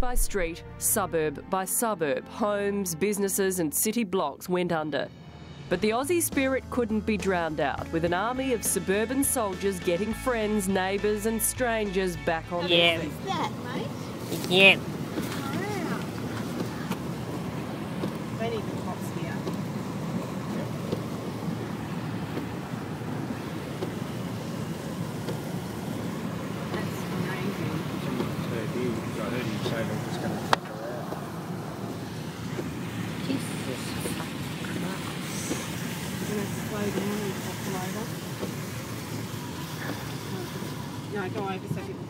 by street, suburb by suburb, homes, businesses and city blocks went under. But the Aussie spirit couldn't be drowned out, with an army of suburban soldiers getting friends, neighbours and strangers back on their feet. What's that, mate? Yeah. Wow. They need the cops here. That's amazing. I heard him say they're just going to chuck her out. Jesus. I'm going to slow down and pop them over. No, go over so people